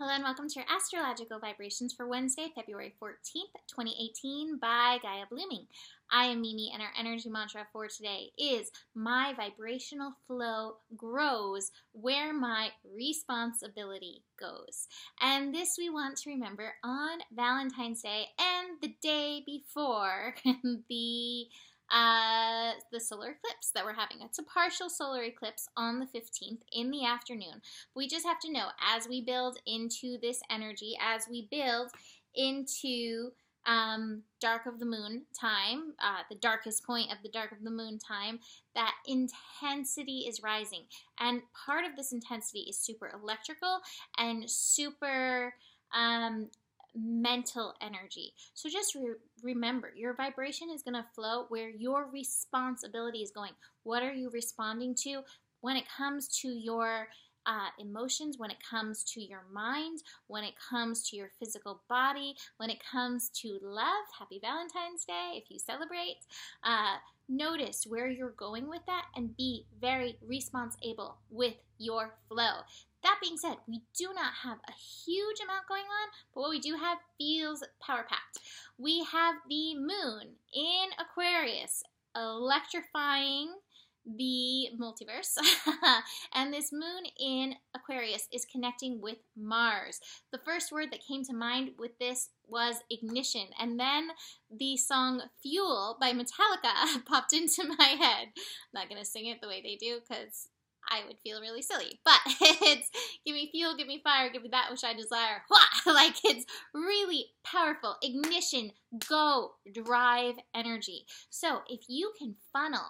Hello and welcome to your astrological vibrations for Wednesday, February 14th, 2018 by Gaia Blooming. I am Mimi and our energy mantra for today is my vibrational flow grows where my responsibility goes. And this we want to remember on Valentine's Day and the day before the solar eclipse that we're having. It's a partial solar eclipse on the 15th in the afternoon. We just have to know as we build into this energy, as we build into dark of the moon time, the darkest point of the dark of the moon time, that intensity is rising. And part of this intensity is super electrical and super mental energy. So just remember, your vibration is going to flow where your responsibility is going. What are you responding to when it comes to your emotions, when it comes to your mind, when it comes to your physical body, when it comes to love? Happy Valentine's Day if you celebrate. Notice where you're going with that and be very responsible with your flow. That being said, we do not have a huge amount going on, but what we do have feels power-packed. We have the moon in Aquarius electrifying the multiverse, and this moon in Aquarius is connecting with Mars. The first word that came to mind with this was ignition, and then the song Fuel by Metallica popped into my head. I'm not going to sing it the way they do because I would feel really silly, but it's give me fuel, give me fire, give me that which I desire. Like, it's really powerful. Ignition, go, drive energy. So if you can funnel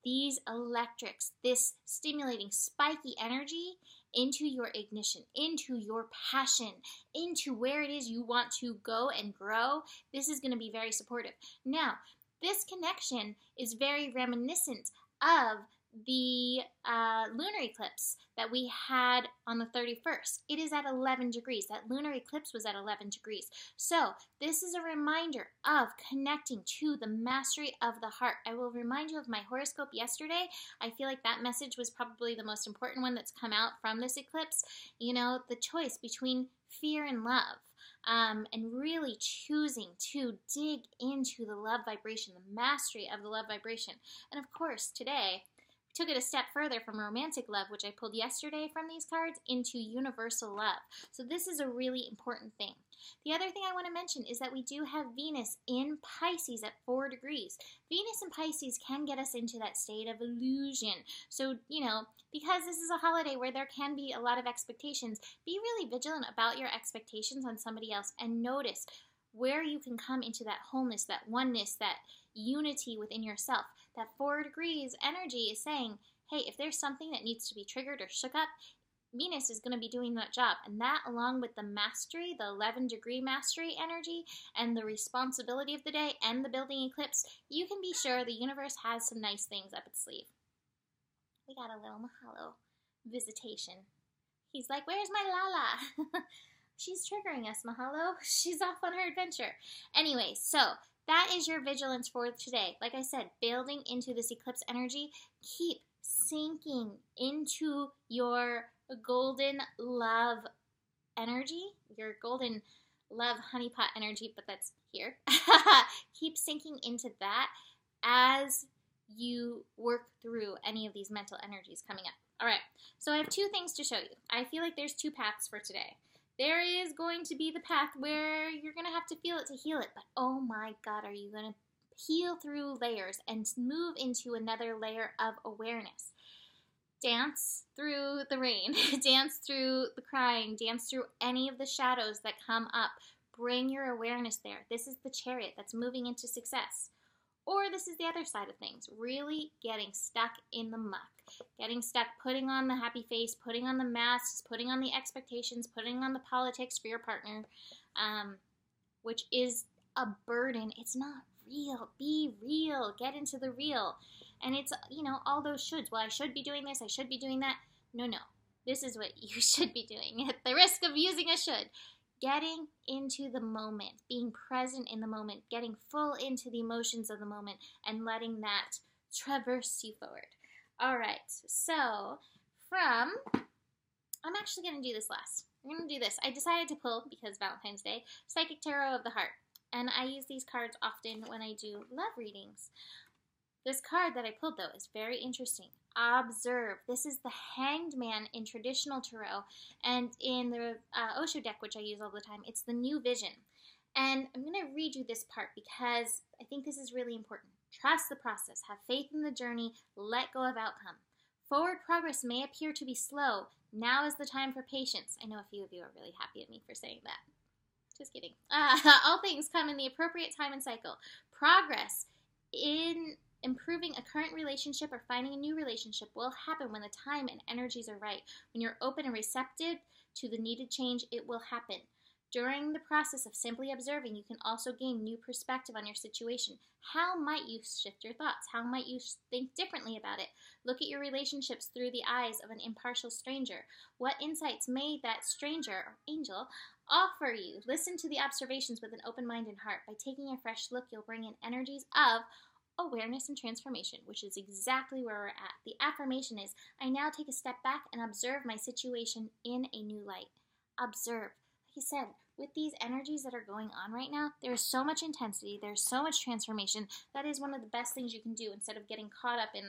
these electrics, this stimulating, spiky energy into your ignition, into your passion, into where it is you want to go and grow, this is going to be very supportive. Now, this connection is very reminiscent of the lunar eclipse that we had on the 31st. It is at 11 degrees. That lunar eclipse was at 11 degrees. So this is a reminder of connecting to the mastery of the heart. I will remind you of my horoscope yesterday. I feel like that message was probably the most important one that's come out from this eclipse. You know, the choice between fear and love. And really choosing to dig into the love vibration, the mastery of the love vibration. And of course, today, took it a step further from romantic love, which I pulled yesterday from these cards, into universal love. So this is a really important thing. The other thing I want to mention is that we do have Venus in Pisces at 4 degrees. Venus in Pisces can get us into that state of illusion. So, you know, because this is a holiday where there can be a lot of expectations, be really vigilant about your expectations on somebody else and notice where you can come into that wholeness, that oneness, that unity within yourself. That 4 degrees energy is saying, hey, if there's something that needs to be triggered or shook up, Venus is going to be doing that job. And that, along with the mastery, the 11-degree mastery energy, and the responsibility of the day, and the building eclipse, you can be sure the universe has some nice things up its sleeve. We got a little Mahalo visitation. He's like, where's my Lala? She's triggering us, Mahalo. She's off on her adventure. Anyway, so that is your vigilance for today. Like I said, building into this eclipse energy, keep sinking into your golden love energy, your golden love honeypot energy, but that's here. Keep sinking into that as you work through any of these mental energies coming up. All right, so I have two things to show you. I feel like there's two paths for today. There is going to be the path where you're going to have to feel it to heal it, but oh my God, are you going to heal through layers and move into another layer of awareness? Dance through the rain, dance through the crying, dance through any of the shadows that come up. Bring your awareness there. This is the chariot that's moving into success. Or this is the other side of things, really getting stuck in the muck, getting stuck, putting on the happy face, putting on the masks, putting on the expectations, putting on the politics for your partner, which is a burden. It's not real. Be real. Get into the real. And it's, you know, all those shoulds. Well, I should be doing this. I should be doing that. No. This is what you should be doing at the risk of using a should. Getting into the moment, being present in the moment, getting full into the emotions of the moment, and letting that traverse you forward. All right, so I'm actually going to do this last. we're going to do this. I decided to pull, because Valentine's Day, Psychic Tarot of the Heart. And I use these cards often when I do love readings. This card that I pulled, though, is very interesting. Observe. This is the Hanged Man in traditional tarot. And in the Osho deck, which I use all the time, it's the New Vision. And I'm going to read you this part because I think this is really important. Trust the process. Have faith in the journey. Let go of outcome. Forward progress may appear to be slow. Now is the time for patience. I know a few of you are really happy at me for saying that. Just kidding. All things come in the appropriate time and cycle. Progress in improving a current relationship or finding a new relationship will happen when the time and energies are right. When you're open and receptive to the needed change, it will happen. During the process of simply observing, you can also gain new perspective on your situation. How might you shift your thoughts? How might you think differently about it? Look at your relationships through the eyes of an impartial stranger. What insights may that stranger or angel offer you? Listen to the observations with an open mind and heart. By taking a fresh look, you'll bring in energies of awareness and transformation, which is exactly where we're at. The affirmation is, I now take a step back and observe my situation in a new light. Observe. He said, with these energies that are going on right now, there's so much intensity, there's so much transformation. That is one of the best things you can do instead of getting caught up in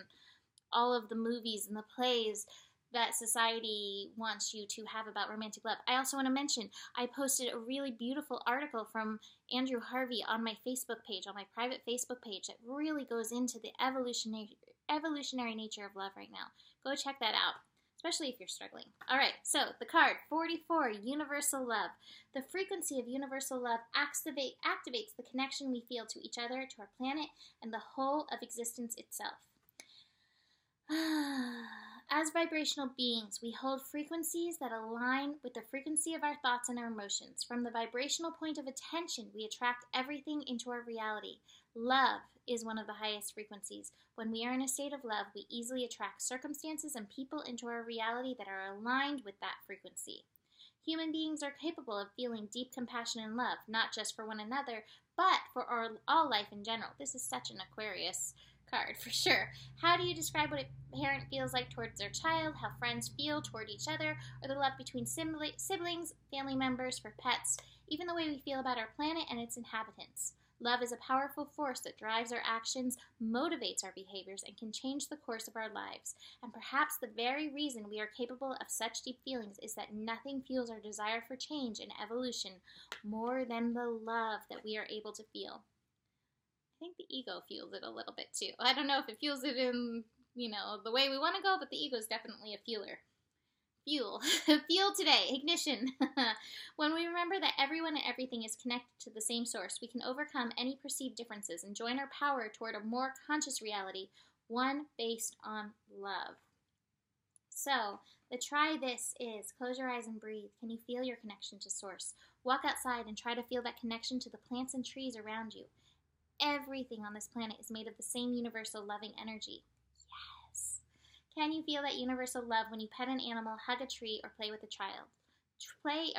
all of the movies and the plays that society wants you to have about romantic love. I also want to mention, I posted a really beautiful article from Andrew Harvey on my Facebook page, on my private Facebook page, that really goes into the evolutionary nature of love right now. Go check that out, especially if you're struggling. All right, so the card, 44, Universal Love. The frequency of universal love activates the connection we feel to each other, to our planet, and the whole of existence itself. As vibrational beings, we hold frequencies that align with the frequency of our thoughts and our emotions. From the vibrational point of attention, we attract everything into our reality. Love is one of the highest frequencies. When we are in a state of love, we easily attract circumstances and people into our reality that are aligned with that frequency. Human beings are capable of feeling deep compassion and love, not just for one another, but for all life in general. This is such an Aquarius card for sure. How do you describe what a parent feels like towards their child, how friends feel toward each other, or the love between siblings, family members, for pets, even the way we feel about our planet and its inhabitants? Love is a powerful force that drives our actions, motivates our behaviors, and can change the course of our lives. And perhaps the very reason we are capable of such deep feelings is that nothing fuels our desire for change and evolution more than the love that we are able to feel. I think the ego feels it a little bit too. I don't know if it feels it in, the way we want to go, but the ego is definitely a feeler. Fuel. Fuel today. Ignition. When we remember that everyone and everything is connected to the same source, we can overcome any perceived differences and join our power toward a more conscious reality, one based on love. So, the try this is, close your eyes and breathe. Can you feel your connection to source? Walk outside and try to feel that connection to the plants and trees around you. Everything on this planet is made of the same universal loving energy. Yes. Can you feel that universal love when you pet an animal, hug a tree, or play with a child? Try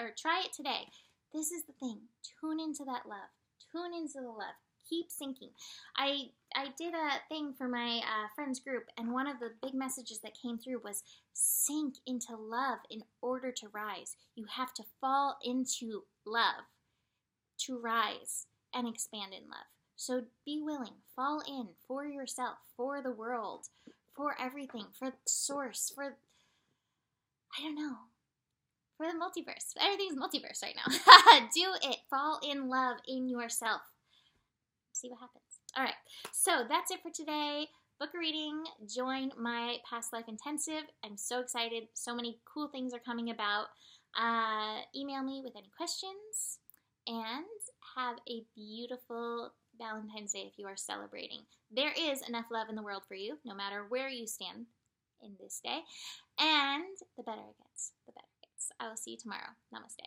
it today. This is the thing. Tune into that love. Tune into the love. Keep sinking. I did a thing for my friends group, and one of the big messages that came through was sink into love in order to rise. You have to fall into love to rise and expand in love. So be willing, fall in for yourself, for the world, for everything, for source, for the multiverse. Everything's multiverse right now. Do it. Fall in love in yourself. See what happens. All right. So that's it for today. Book a reading. Join my Past Life Intensive. I'm so excited. So many cool things are coming about. Email me with any questions. And have a beautiful Valentine's Day if you are celebrating. There is enough love in the world for you, no matter where you stand in this day. And the better it gets, the better it gets. I will see you tomorrow. Namaste.